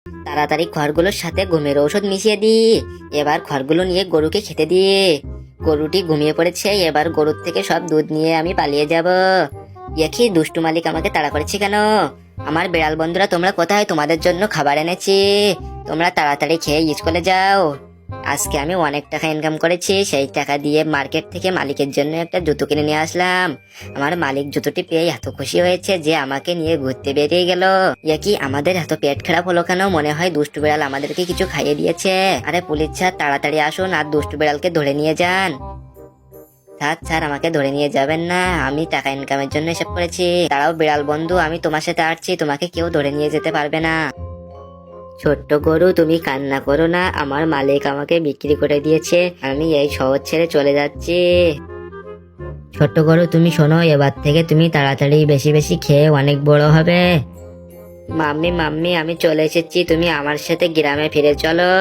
তাড়াতাড়ি খড়গুলোর সাথে ঘুমের ঔষধ মিশিয়ে দি। এবার খড়গুলো নিয়ে গরুকে খেতে দিয়ে। গরুটি ঘুমিয়ে পড়েছে, এবার গরুর থেকে সব দুধ নিয়ে আমি পালিয়ে যাব। কি দুষ্টু মালিক আমাকে তাড়া করেছে কেন? আমার বিড়াল বন্ধুরা তোমরা কোথায়? তোমাদের জন্য খাবার এনেছি, তোমরা তাড়াতাড়ি খেয়ে স্কুলে যাও। আজকে আমি অনেক টাকা ইনকাম করেছি, সেই টাকা দিয়ে মার্কেট থেকে মালিকের জন্য একটা জুতো কিনে নিয়ে আসলাম। আমার মালিক জুতোটি পেয়ে এত খুশি হয়েছে যে আমাকে নিয়ে ঘুরতে বেরিয়ে গেল। কি আমাদের এত পেট খারাপ হলো কেন? মনে হয় দুষ্টু বিড়াল আমাদেরকে কিছু খাইয়ে দিয়েছে। আরে পুলিশ স্যার তাড়াতাড়ি আসুন আর দুষ্টু বিড়ালকে ধরে নিয়ে যান। স্যার স্যার আমাকে ধরে নিয়ে যাবেন না, আমি টাকা ইনকামের জন্য এসব করেছি। দাঁড়াও বিড়াল বন্ধু, আমি তোমার সাথে আসছি, তোমাকে কেউ ধরে নিয়ে যেতে পারবে না। ছোট্ট গরু তুমি কান্না করো না, আমার মালিক আমাকে বিক্রি করে দিয়েছে, আমি এই শহর ছেড়ে চলে যাচ্ছি। ছোট্ট গরু তুমি শোনো, এবার থেকে তুমি তাড়াতাড়ি বেশি বেশি খেয়ে অনেক বড় হবে। মাম্মি মাম্মি আমি চলে এসেছি, তুমি আমার সাথে গ্রামে ফিরে চলো।